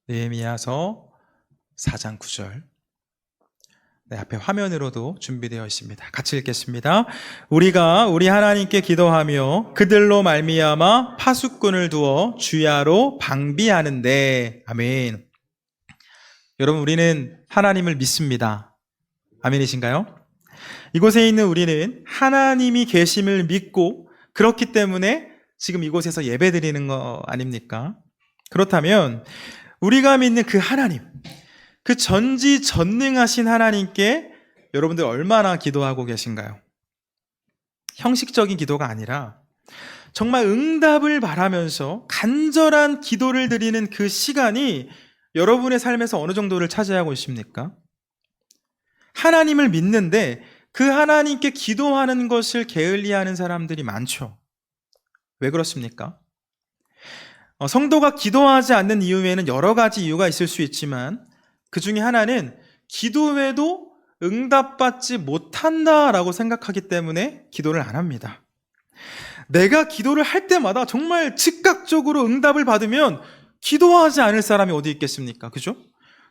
느헤미야서 4장 9절. 네, 앞에 화면으로도 준비되어 있습니다. 같이 읽겠습니다. 우리가 우리 하나님께 기도하며 그들로 말미암아 파수꾼을 두어 주야로 방비하는데. 아멘. 여러분, 우리는 하나님을 믿습니다. 아멘이신가요? 이곳에 있는 우리는 하나님이 계심을 믿고 그렇기 때문에 지금 이곳에서 예배드리는 거 아닙니까? 그렇다면 우리가 믿는 그 하나님, 그 전지전능하신 하나님께 여러분들 얼마나 기도하고 계신가요? 형식적인 기도가 아니라 정말 응답을 바라면서 간절한 기도를 드리는 그 시간이 여러분의 삶에서 어느 정도를 차지하고 있습니까? 하나님을 믿는데 그 하나님께 기도하는 것을 게을리하는 사람들이 많죠. 왜 그렇습니까? 성도가 기도하지 않는 이유에는 여러 가지 이유가 있을 수 있지만 그 중에 하나는 기도해도 응답받지 못한다라고 생각하기 때문에 기도를 안 합니다. 내가 기도를 할 때마다 정말 즉각적으로 응답을 받으면 기도하지 않을 사람이 어디 있겠습니까? 그죠?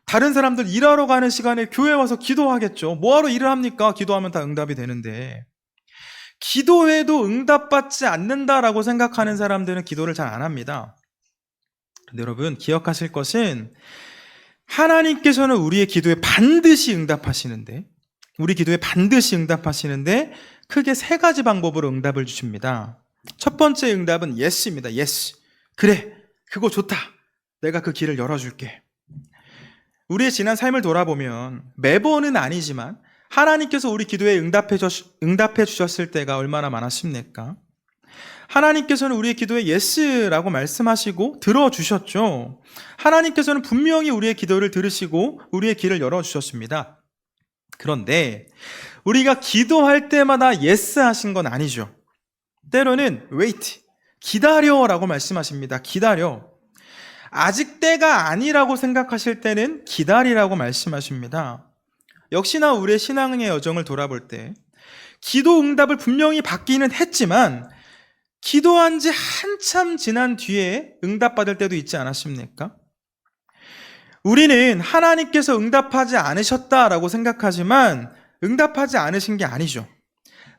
다른 사람들 일하러 가는 시간에 교회 와서 기도하겠죠. 뭐하러 일을 합니까? 기도하면 다 응답이 되는데. 기도해도 응답받지 않는다라고 생각하는 사람들은 기도를 잘 안 합니다. 근데 여러분, 기억하실 것은 하나님께서는 우리의 기도에 반드시 응답하시는데, 우리 기도에 반드시 응답하시는데 크게 세 가지 방법으로 응답을 주십니다. 첫 번째 응답은 yes입니다. yes. 그래, 그거 좋다. 내가 그 길을 열어줄게. 우리의 지난 삶을 돌아보면 매번은 아니지만 하나님께서 우리 기도에 응답해 주셨을 때가 얼마나 많았습니까? 하나님께서는 우리의 기도에 예스라고 말씀하시고 들어주셨죠. 하나님께서는 분명히 우리의 기도를 들으시고 우리의 길을 열어주셨습니다. 그런데 우리가 기도할 때마다 예스 하신 건 아니죠. 때로는 wait, 기다려라고 말씀하십니다. 기다려. 아직 때가 아니라고 생각하실 때는 기다리라고 말씀하십니다. 역시나 우리의 신앙의 여정을 돌아볼 때 기도 응답을 분명히 받기는 했지만 기도한 지 한참 지난 뒤에 응답받을 때도 있지 않았습니까? 우리는 하나님께서 응답하지 않으셨다라고 생각하지만 응답하지 않으신 게 아니죠.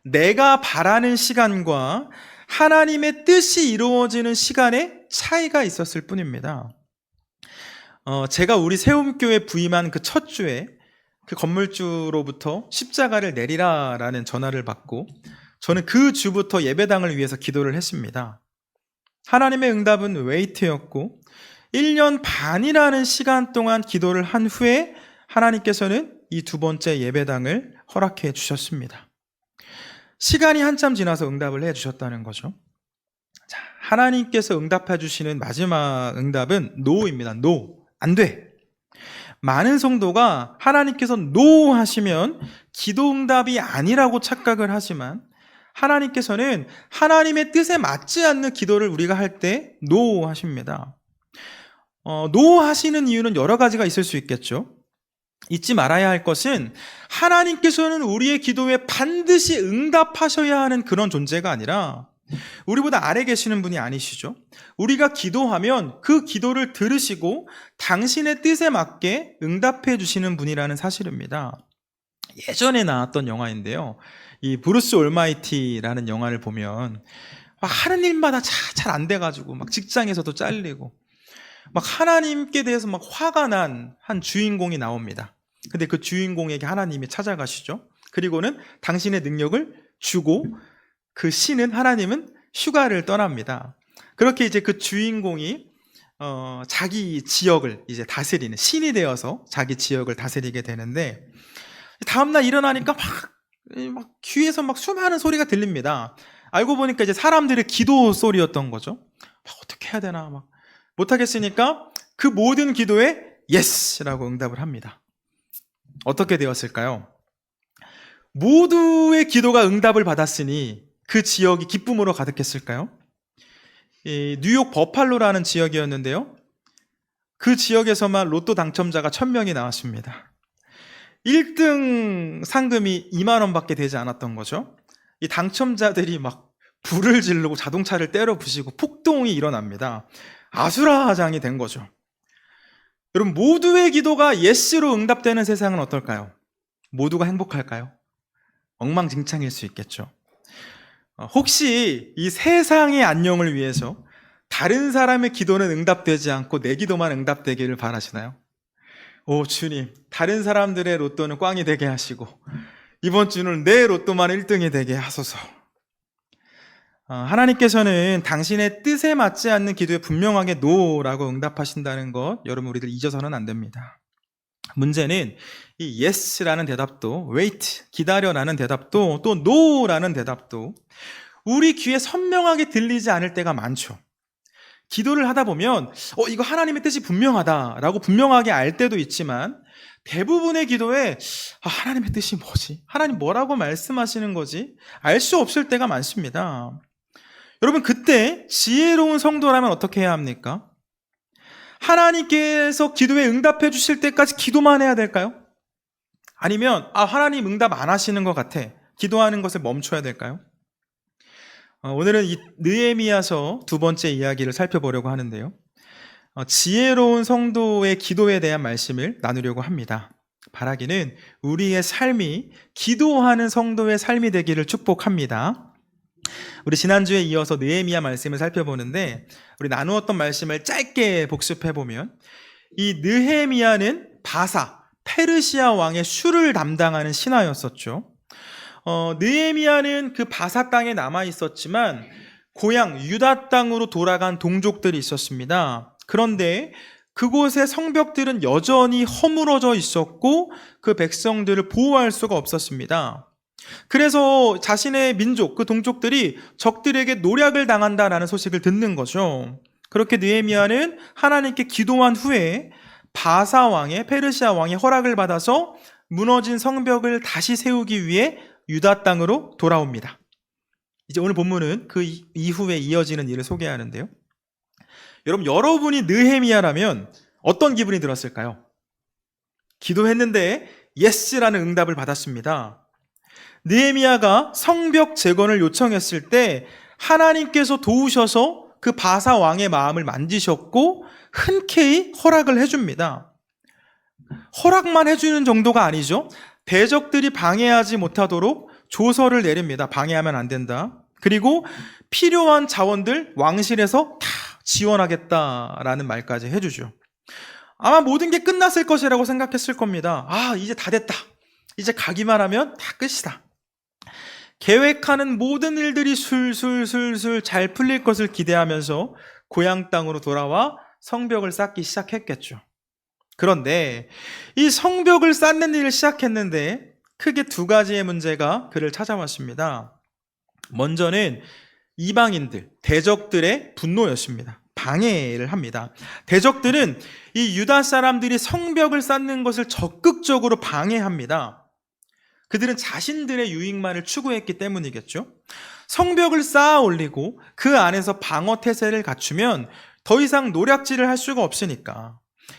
내가 바라는 시간과 하나님의 뜻이 이루어지는 시간에 차이가 있었을 뿐입니다. 제가 우리 세움교회 부임한 그 첫 주에 그 건물주로부터 십자가를 내리라라는 전화를 받고 저는 그 주부터 예배당을 위해서 기도를 했습니다. 하나님의 응답은 웨이트였고 1년 반이라는 시간 동안 기도를 한 후에 하나님께서는 이 두 번째 예배당을 허락해 주셨습니다. 시간이 한참 지나서 응답을 해 주셨다는 거죠. 자, 하나님께서 응답해 주시는 마지막 응답은 노입니다. 노. 안 돼. 많은 성도가 하나님께서 노 하시면 기도 응답이 아니라고 착각을 하지만 하나님께서는 하나님의 뜻에 맞지 않는 기도를 우리가 할 때 노 하십니다. 노 하시는 이유는 여러 가지가 있을 수 있겠죠. 잊지 말아야 할 것은 하나님께서는 우리의 기도에 반드시 응답하셔야 하는 그런 존재가 아니라 우리보다 아래 계시는 분이 아니시죠. 우리가 기도하면 그 기도를 들으시고 당신의 뜻에 맞게 응답해 주시는 분이라는 사실입니다. 예전에 나왔던 영화인데요. 이 브루스 올마이티라는 영화를 보면 막 하는 일마다 잘 안 돼가지고 막 직장에서도 잘리고 막 하나님께 대해서 막 화가 난 한 주인공이 나옵니다. 근데 그 주인공에게 하나님이 찾아가시죠. 그리고는 당신의 능력을 주고 그 신은 하나님은 휴가를 떠납니다. 그렇게 이제 그 주인공이 자기 지역을 이제 다스리는 신이 되어서 자기 지역을 다스리게 되는데 다음날 일어나니까 막 귀에서 막 수많은 소리가 들립니다. 알고 보니까 이제 사람들의 기도 소리였던 거죠. 막 어떻게 해야 되나 막 못하겠으니까 그 모든 기도에 예스라고 응답을 합니다. 어떻게 되었을까요? 모두의 기도가 응답을 받았으니 그 지역이 기쁨으로 가득했을까요? 뉴욕 버팔로라는 지역이었는데요. 그 지역에서만 로또 당첨자가 1000명이 나왔습니다. 1등 상금이 2만 원밖에 되지 않았던 거죠. 이 당첨자들이 막 불을 지르고 자동차를 때려 부시고 폭동이 일어납니다. 아수라장이 된 거죠. 여러분, 모두의 기도가 예스로 응답되는 세상은 어떨까요? 모두가 행복할까요? 엉망진창일 수 있겠죠. 혹시 이 세상의 안녕을 위해서 다른 사람의 기도는 응답되지 않고 내 기도만 응답되기를 바라시나요? 오, 주님, 다른 사람들의 로또는 꽝이 되게 하시고 이번 주는 내 로또만 1등이 되게 하소서. 하나님께서는 당신의 뜻에 맞지 않는 기도에 분명하게 노라고 응답하신다는 것, 여러분 우리들 잊어서는 안 됩니다. 문제는 이 yes라는 대답도, wait, 기다려라는 대답도, 또 no라는 대답도 우리 귀에 선명하게 들리지 않을 때가 많죠. 기도를 하다 보면 이거 하나님의 뜻이 분명하다라고 분명하게 알 때도 있지만, 대부분의 기도에 하나님의 뜻이 뭐지? 하나님 뭐라고 말씀하시는 거지? 알 수 없을 때가 많습니다. 여러분, 그때 지혜로운 성도라면 어떻게 해야 합니까? 하나님께서 기도에 응답해 주실 때까지 기도만 해야 될까요? 아니면 하나님 응답 안 하시는 것 같아, 기도하는 것을 멈춰야 될까요? 오늘은 이 느헤미야서 두 번째 이야기를 살펴보려고 하는데요, 지혜로운 성도의 기도에 대한 말씀을 나누려고 합니다. 바라기는 우리의 삶이 기도하는 성도의 삶이 되기를 축복합니다. 우리 지난주에 이어서 느헤미야 말씀을 살펴보는데, 우리 나누었던 말씀을 짧게 복습해보면, 이 느헤미야는 바사, 페르시아 왕의 수를 담당하는 신하였었죠. 느헤미야는 그 바사 땅에 남아 있었지만 고향 유다 땅으로 돌아간 동족들이 있었습니다. 그런데 그곳의 성벽들은 여전히 허물어져 있었고 그 백성들을 보호할 수가 없었습니다. 그래서 자신의 민족, 그 동족들이 적들에게 노략을 당한다라는 소식을 듣는 거죠. 그렇게 느헤미야는 하나님께 기도한 후에 바사 왕의, 페르시아 왕의 허락을 받아서 무너진 성벽을 다시 세우기 위해 유다 땅으로 돌아옵니다. 이제 오늘 본문은 그 이후에 이어지는 일을 소개하는데요, 여러분, 여러분이 느헤미야라면 어떤 기분이 들었을까요? 기도했는데 예스라는 응답을 받았습니다. 느헤미야가 성벽 재건을 요청했을 때 하나님께서 도우셔서 그 바사 왕의 마음을 만지셨고 흔쾌히 허락을 해줍니다. 허락만 해주는 정도가 아니죠. 대적들이 방해하지 못하도록 조서를 내립니다. 방해하면 안 된다. 그리고 필요한 자원들 왕실에서 다 지원하겠다라는 말까지 해주죠. 아마 모든 게 끝났을 것이라고 생각했을 겁니다. 이제 다 됐다. 이제 가기만 하면 다 끝이다. 계획하는 모든 일들이 술술술술 잘 풀릴 것을 기대하면서 고향 땅으로 돌아와 성벽을 쌓기 시작했겠죠. 그런데 이 성벽을 쌓는 일을 시작했는데 크게 두 가지의 문제가 그를 찾아왔습니다. 먼저는 이방인들, 대적들의 분노였습니다. 방해를 합니다. 대적들은 이 유다 사람들이 성벽을 쌓는 것을 적극적으로 방해합니다. 그들은 자신들의 유익만을 추구했기 때문이겠죠. 성벽을 쌓아 올리고 그 안에서 방어 태세를 갖추면 더 이상 노략질을 할 수가 없으니까,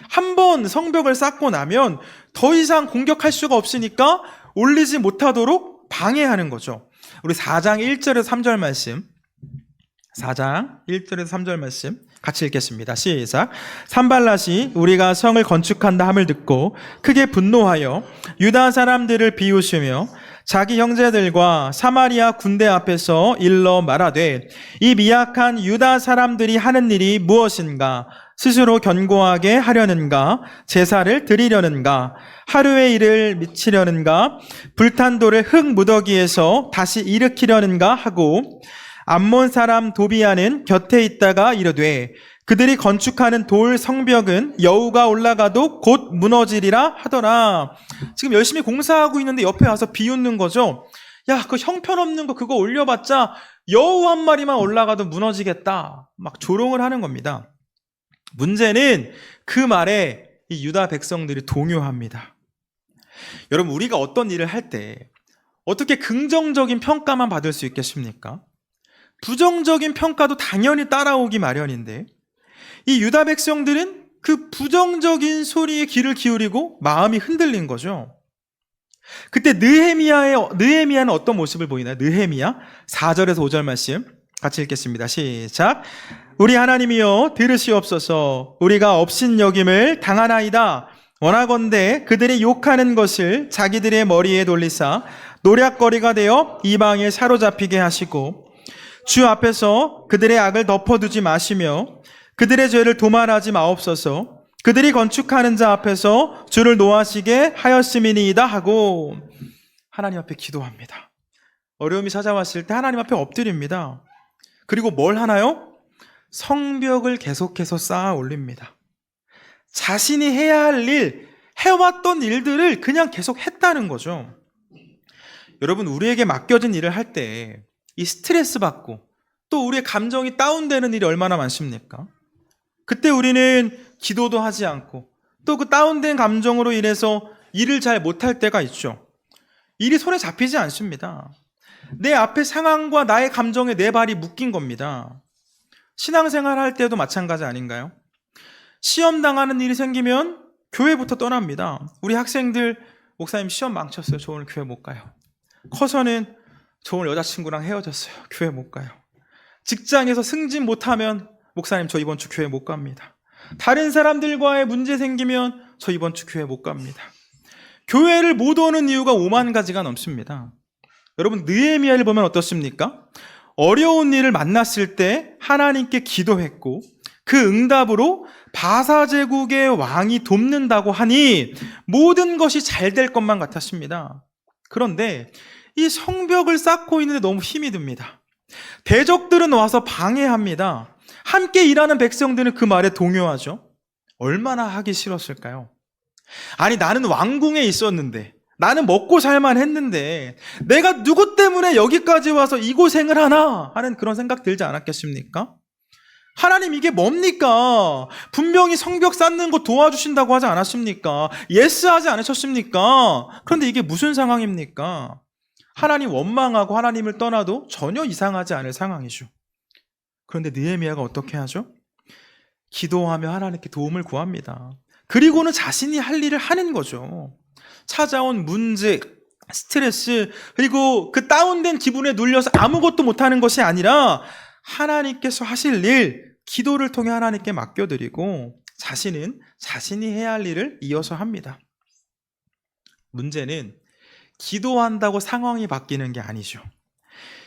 한번 성벽을 쌓고 나면 더 이상 공격할 수가 없으니까 올리지 못하도록 방해하는 거죠. 우리 4장 1절에서 3절 말씀, 4장 1절에서 3절 말씀 같이 읽겠습니다. 시작. 산발랏이 우리가 성을 건축한다 함을 듣고 크게 분노하여 유다 사람들을 비웃으며 자기 형제들과 사마리아 군대 앞에서 일러 말하되, 이 미약한 유다 사람들이 하는 일이 무엇인가? 스스로 견고하게 하려는가? 제사를 드리려는가? 하루의 일을 미치려는가? 불탄 돌을 흙 무더기에서 다시 일으키려는가? 하고 암몬 사람 도비아는 곁에 있다가 이르되, 그들이 건축하는 돌 성벽은 여우가 올라가도 곧 무너지리라 하더라. 지금 열심히 공사하고 있는데 옆에 와서 비웃는 거죠. 야, 그 형편없는 거 그거 올려봤자 여우 한 마리만 올라가도 무너지겠다. 막 조롱을 하는 겁니다. 문제는 그 말에 이 유다 백성들이 동요합니다. 여러분, 우리가 어떤 일을 할 때 어떻게 긍정적인 평가만 받을 수 있겠습니까? 부정적인 평가도 당연히 따라오기 마련인데, 이 유다 백성들은 그 부정적인 소리에 귀를 기울이고 마음이 흔들린 거죠. 그때 느헤미야는 어떤 모습을 보이나요? 느헤미야 4절에서 5절 말씀 같이 읽겠습니다. 시작. 우리 하나님이여 들으시옵소서. 우리가 업신여김을 당하나이다. 원하건대 그들이 욕하는 것을 자기들의 머리에 돌리사 노략거리가 되어 이방에 사로잡히게 하시고 주 앞에서 그들의 악을 덮어두지 마시며 그들의 죄를 도말하지 마옵소서. 그들이 건축하는 자 앞에서 주를 노하시게 하였음이니이다 하고 하나님 앞에 기도합니다. 어려움이 찾아왔을 때 하나님 앞에 엎드립니다. 그리고 뭘 하나요? 성벽을 계속해서 쌓아 올립니다. 자신이 해야 할 일, 해왔던 일들을 그냥 계속 했다는 거죠. 여러분, 우리에게 맡겨진 일을 할 때 이 스트레스 받고 또 우리의 감정이 다운되는 일이 얼마나 많습니까? 그때 우리는 기도도 하지 않고 또 그 다운된 감정으로 인해서 일을 잘 못할 때가 있죠. 일이 손에 잡히지 않습니다. 내 앞에 상황과 나의 감정에 내 발이 묶인 겁니다. 신앙생활 할 때도 마찬가지 아닌가요? 시험 당하는 일이 생기면 교회부터 떠납니다. 우리 학생들, 목사님 시험 망쳤어요. 저 오늘 교회 못 가요. 커서는 저 오늘 여자친구랑 헤어졌어요. 교회 못 가요. 직장에서 승진 못하면 목사님 저 이번 주 교회 못 갑니다. 다른 사람들과의 문제 생기면 저 이번 주 교회 못 갑니다. 교회를 못 오는 이유가 5만 가지가 넘습니다. 여러분, 느헤미야를 보면 어떻습니까? 어려운 일을 만났을 때 하나님께 기도했고 그 응답으로 바사 제국의 왕이 돕는다고 하니 모든 것이 잘 될 것만 같았습니다. 그런데 이 성벽을 쌓고 있는데 너무 힘이 듭니다. 대적들은 와서 방해합니다. 함께 일하는 백성들은 그 말에 동요하죠. 얼마나 하기 싫었을까요? 아니, 나는 왕궁에 있었는데, 나는 먹고 살만 했는데 내가 누구 때문에 여기까지 와서 이 고생을 하나 하는 그런 생각 들지 않았겠습니까? 하나님, 이게 뭡니까? 분명히 성벽 쌓는 거 도와주신다고 하지 않았습니까? 예스 하지 않으셨습니까? 그런데 이게 무슨 상황입니까? 하나님 원망하고 하나님을 떠나도 전혀 이상하지 않을 상황이죠. 그런데 느헤미야가 어떻게 하죠? 기도하며 하나님께 도움을 구합니다. 그리고는 자신이 할 일을 하는 거죠. 찾아온 문제, 스트레스, 그리고 그 다운된 기분에 눌려서 아무것도 못하는 것이 아니라 하나님께서 하실 일, 기도를 통해 하나님께 맡겨드리고 자신은 자신이 해야 할 일을 이어서 합니다. 문제는 기도한다고 상황이 바뀌는 게 아니죠.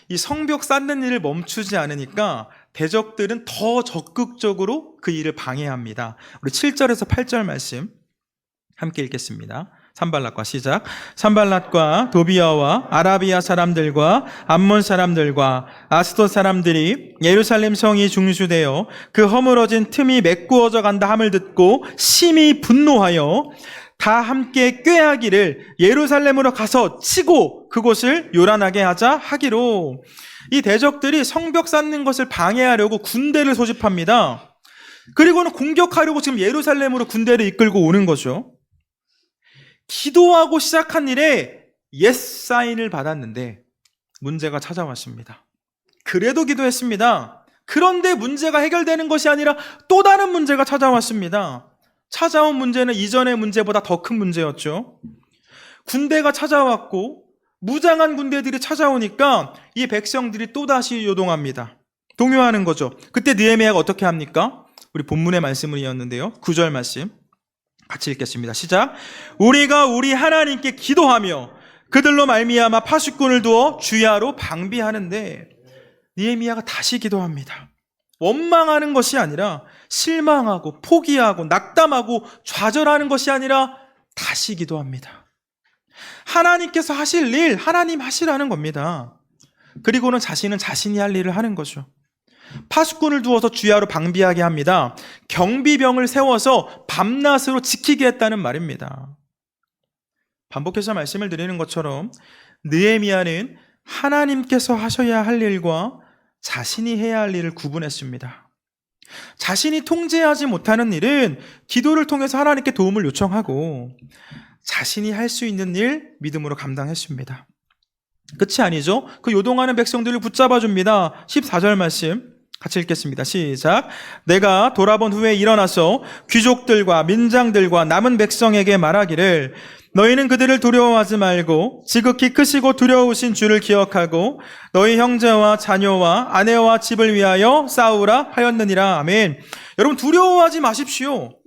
이 성벽 쌓는 일을 멈추지 않으니까 대적들은 더 적극적으로 그 일을 방해합니다. 우리 7절에서 8절 말씀 함께 읽겠습니다. 산발랏과 시작. 산발랏과 도비아와 아라비아 사람들과 암몬 사람들과 아스돗 사람들이 예루살렘 성이 중수되어 그 허물어진 틈이 메꾸어져 간다 함을 듣고 심히 분노하여 다 함께 꾀하기를 예루살렘으로 가서 치고 그곳을 요란하게 하자 하기로. 이 대적들이 성벽 쌓는 것을 방해하려고 군대를 소집합니다. 그리고는 공격하려고 지금 예루살렘으로 군대를 이끌고 오는 거죠. 기도하고 시작한 일에 예스 사인을 받았는데 문제가 찾아왔습니다. 그래도 기도했습니다. 그런데 문제가 해결되는 것이 아니라 또 다른 문제가 찾아왔습니다. 찾아온 문제는 이전의 문제보다 더 큰 문제였죠. 군대가 찾아왔고 무장한 군대들이 찾아오니까 이 백성들이 또다시 요동합니다. 동요하는 거죠. 그때 느헤미야가 어떻게 합니까? 우리 본문의 말씀을 이었는데요. 9절 말씀 같이 읽겠습니다. 시작. 우리가 우리 하나님께 기도하며 그들로 말미암아 파수꾼을 두어 주야로 방비하는데, 느헤미야가 다시 기도합니다. 원망하는 것이 아니라 실망하고 포기하고 낙담하고 좌절하는 것이 아니라 다시 기도합니다. 하나님께서 하실 일 하나님 하시라는 겁니다. 그리고는 자신은 자신이 할 일을 하는 거죠. 파수꾼을 두어서 주야로 방비하게 합니다. 경비병을 세워서 밤낮으로 지키게 했다는 말입니다. 반복해서 말씀을 드리는 것처럼 느헤미야는 하나님께서 하셔야 할 일과 자신이 해야 할 일을 구분했습니다. 자신이 통제하지 못하는 일은 기도를 통해서 하나님께 도움을 요청하고 자신이 할 수 있는 일 믿음으로 감당했습니다. 끝이 아니죠. 그 요동하는 백성들을 붙잡아 줍니다. 14절 말씀 같이 읽겠습니다. 시작. 내가 돌아본 후에 일어나서 귀족들과 민장들과 남은 백성에게 말하기를 너희는 그들을 두려워하지 말고 지극히 크시고 두려우신 주를 기억하고 너희 형제와 자녀와 아내와 집을 위하여 싸우라 하였느니라. 아멘. 여러분, 두려워하지 마십시오.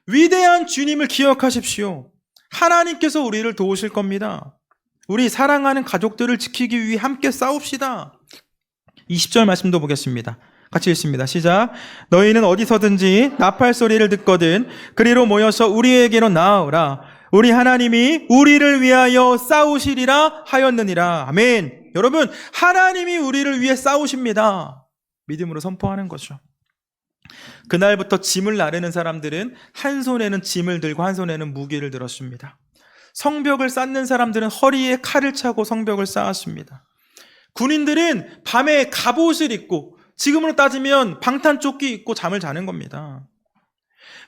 위대한 주님을 기억하십시오. 하나님께서 우리를 도우실 겁니다. 우리 사랑하는 가족들을 지키기 위해 함께 싸웁시다. 20절 말씀도 보겠습니다. 같이 읽습니다. 시작. 너희는 어디서든지 나팔 소리를 듣거든 그리로 모여서 우리에게로 나아오라. 우리 하나님이 우리를 위하여 싸우시리라 하였느니라. 아멘. 여러분, 하나님이 우리를 위해 싸우십니다. 믿음으로 선포하는 거죠. 그날부터 짐을 나르는 사람들은 한 손에는 짐을 들고 한 손에는 무기를 들었습니다. 성벽을 쌓는 사람들은 허리에 칼을 차고 성벽을 쌓았습니다. 군인들은 밤에 갑옷을 입고 지금으로 따지면 방탄조끼 입고 잠을 자는 겁니다.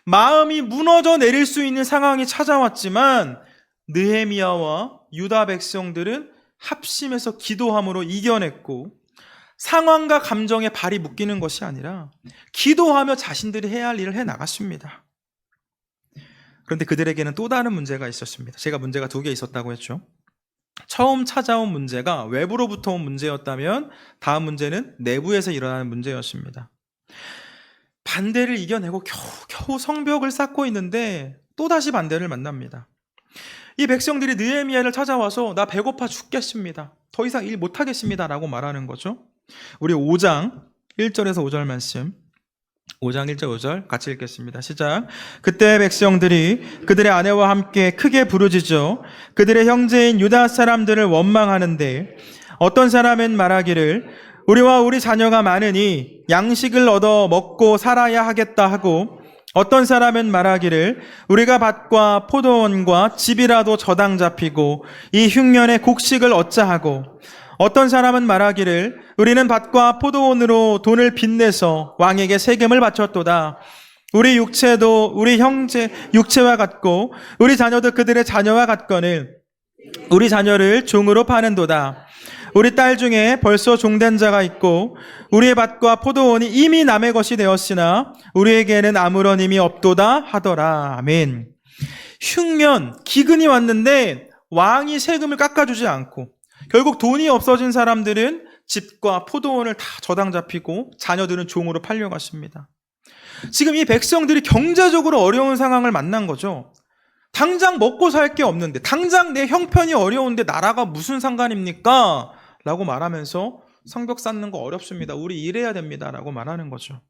마음이 무너져 내릴 수 있는 상황이 찾아왔지만 느헤미야와 유다 백성들은 합심해서 기도함으로 이겨냈고 상황과 감정에 발이 묶이는 것이 아니라 기도하며 자신들이 해야 할 일을 해나갔습니다. 그런데 그들에게는 또 다른 문제가 있었습니다. 제가 문제가 2개 있었다고 했죠. 처음 찾아온 문제가 외부로부터 온 문제였다면 다음 문제는 내부에서 일어나는 문제였습니다. 반대를 이겨내고 겨우 성벽을 쌓고 있는데 또다시 반대를 만납니다. 이 백성들이 느헤미야를 찾아와서 나 배고파 죽겠습니다. 더 이상 일 못하겠습니다 라고 말하는 거죠. 우리 5장 1절에서 5절 말씀 5장 1절 5절 같이 읽겠습니다. 시작. 그때 백성들이 그들의 아내와 함께 크게 부르짖어 그들의 형제인 유다 사람들을 원망하는데 어떤 사람은 말하기를 우리와 우리 자녀가 많으니 양식을 얻어 먹고 살아야 하겠다 하고 어떤 사람은 말하기를 우리가 밭과 포도원과 집이라도 저당 잡히고 이 흉년에 곡식을 얻자 하고 어떤 사람은 말하기를 우리는 밭과 포도원으로 돈을 빚내서 왕에게 세금을 바쳤도다. 우리 육체도 우리 형제 육체와 같고 우리 자녀도 그들의 자녀와 같거늘 우리 자녀를 종으로 파는도다. 우리 딸 중에 벌써 종된 자가 있고 우리의 밭과 포도원이 이미 남의 것이 되었으나 우리에게는 아무런 힘이 없도다 하더라. 아멘. 흉년, 기근이 왔는데 왕이 세금을 깎아주지 않고 결국 돈이 없어진 사람들은 집과 포도원을 다 저당 잡히고 자녀들은 종으로 팔려갔습니다. 지금 이 백성들이 경제적으로 어려운 상황을 만난 거죠. 당장 먹고 살 게 없는데, 당장 내 형편이 어려운데 나라가 무슨 상관입니까? 라고 말하면서 성벽 쌓는 거 어렵습니다. 우리 일해야 됩니다. 라고 말하는 거죠.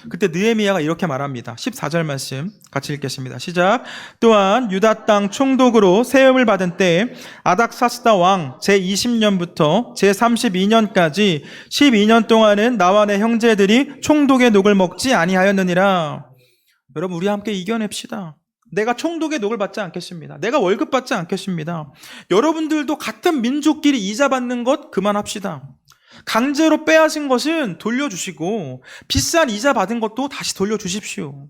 그때 느헤미야가 이렇게 말합니다. 14절 말씀 같이 읽겠습니다. 시작. 또한 유다 땅 총독으로 세움을 받은 때에 아닥사스다 왕 제20년부터 제32년까지 12년 동안은 나와 내 형제들이 총독의 녹을 먹지 아니하였느니라. 여러분, 우리 함께 이겨냅시다. 내가 총독의 녹을 받지 않겠습니다. 내가 월급 받지 않겠습니다. 여러분들도 같은 민족끼리 이자 받는 것 그만합시다. 강제로 빼앗은 것은 돌려주시고 비싼 이자 받은 것도 다시 돌려주십시오.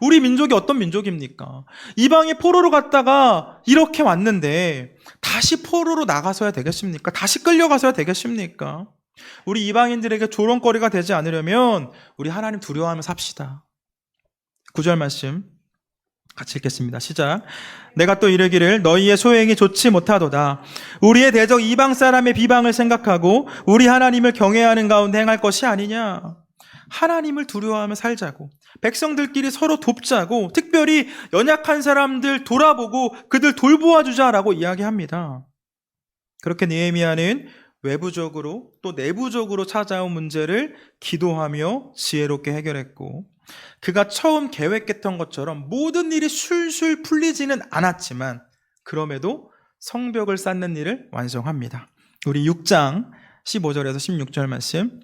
우리 민족이 어떤 민족입니까? 이방에 포로로 갔다가 이렇게 왔는데 다시 포로로 나가서야 되겠습니까? 다시 끌려가서야 되겠습니까? 우리 이방인들에게 조롱거리가 되지 않으려면 우리 하나님 두려워하며 삽시다. 9절 말씀 같이 읽겠습니다. 시작. 내가 또 이르기를 너희의 소행이 좋지 못하도다. 우리의 대적 이방 사람의 비방을 생각하고 우리 하나님을 경외하는 가운데 행할 것이 아니냐. 하나님을 두려워하며 살자고, 백성들끼리 서로 돕자고, 특별히 연약한 사람들 돌아보고 그들 돌보아주자라고 이야기합니다. 그렇게 느헤미야는 외부적으로 또 내부적으로 찾아온 문제를 기도하며 지혜롭게 해결했고, 그가 처음 계획했던 것처럼 모든 일이 술술 풀리지는 않았지만 그럼에도 성벽을 쌓는 일을 완성합니다. 우리 6장 15절에서 16절 말씀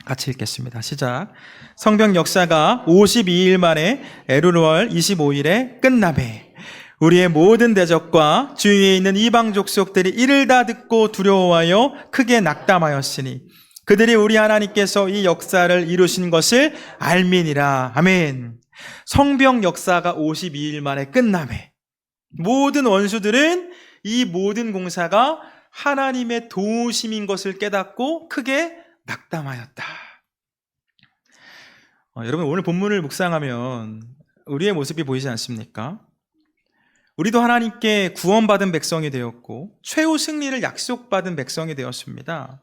같이 읽겠습니다. 시작. 성벽 역사가 52일 만에 에루월 25일에 끝나매 우리의 모든 대적과 주위에 있는 이방 족속들이 이를 다 듣고 두려워하여 크게 낙담하였으니 그들이 우리 하나님께서 이 역사를 이루신 것을 알미니라. 아멘. 성벽 역사가 52일 만에 끝나매 모든 원수들은 이 모든 공사가 하나님의 도우심인 것을 깨닫고 크게 낙담하였다. 여러분 오늘 본문을 묵상하면 우리의 모습이 보이지 않습니까? 우리도 하나님께 구원받은 백성이 되었고 최후 승리를 약속받은 백성이 되었습니다.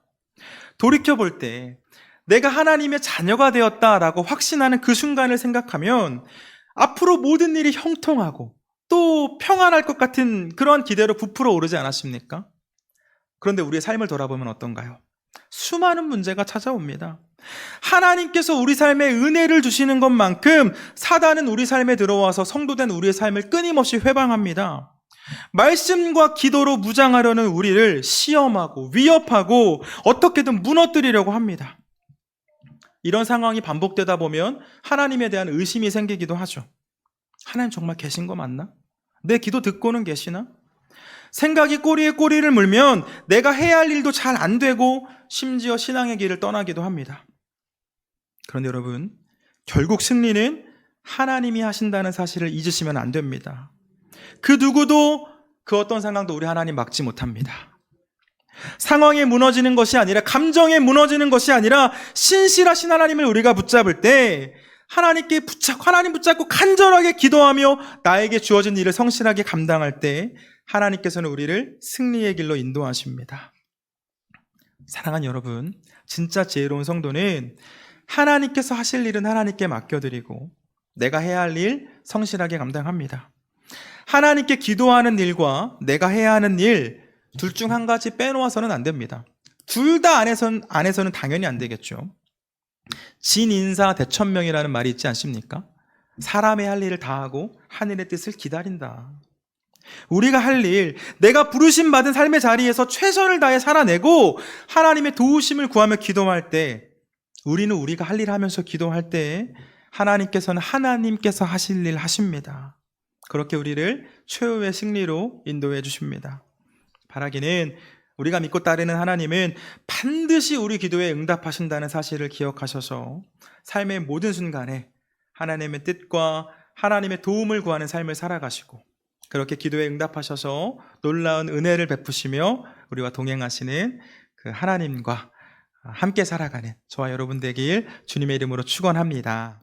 돌이켜볼 때 내가 하나님의 자녀가 되었다라고 확신하는 그 순간을 생각하면 앞으로 모든 일이 형통하고 또 평안할 것 같은 그런 기대로 부풀어 오르지 않았습니까? 그런데 우리의 삶을 돌아보면 어떤가요? 수많은 문제가 찾아옵니다. 하나님께서 우리 삶에 은혜를 주시는 것만큼 사단은 우리 삶에 들어와서 성도된 우리의 삶을 끊임없이 회방합니다. 말씀과 기도로 무장하려는 우리를 시험하고 위협하고 어떻게든 무너뜨리려고 합니다. 이런 상황이 반복되다 보면 하나님에 대한 의심이 생기기도 하죠. 하나님 정말 계신 거 맞나? 내 기도 듣고는 계시나? 생각이 꼬리에 꼬리를 물면 내가 해야 할 일도 잘 안 되고 심지어 신앙의 길을 떠나기도 합니다. 그런데 여러분, 결국 승리는 하나님이 하신다는 사실을 잊으시면 안 됩니다. 그 누구도 그 어떤 상황도 우리 하나님 막지 못합니다. 상황에 무너지는 것이 아니라 감정에 무너지는 것이 아니라 신실하신 하나님을 우리가 붙잡을 때 하나님 붙잡고 간절하게 기도하며 나에게 주어진 일을 성실하게 감당할 때 하나님께서는 우리를 승리의 길로 인도하십니다. 사랑하는 여러분, 진짜 지혜로운 성도는 하나님께서 하실 일은 하나님께 맡겨드리고 내가 해야 할 일 성실하게 감당합니다. 하나님께 기도하는 일과 내가 해야 하는 일 둘 중 한 가지 빼놓아서는 안 됩니다. 둘 다 안에서는 당연히 안 되겠죠. 진인사 대천명이라는 말이 있지 않습니까? 사람의 할 일을 다하고 하늘의 뜻을 기다린다. 우리가 할 일, 내가 부르심 받은 삶의 자리에서 최선을 다해 살아내고 하나님의 도우심을 구하며 기도할 때, 우리는 우리가 할 일을 하면서 기도할 때 하나님께서는 하나님께서 하실 일 하십니다. 그렇게 우리를 최후의 승리로 인도해 주십니다. 바라기는 우리가 믿고 따르는 하나님은 반드시 우리 기도에 응답하신다는 사실을 기억하셔서 삶의 모든 순간에 하나님의 뜻과 하나님의 도움을 구하는 삶을 살아가시고 그렇게 기도에 응답하셔서 놀라운 은혜를 베푸시며 우리와 동행하시는 그 하나님과 함께 살아가는 저와 여러분 되길 주님의 이름으로 축원합니다.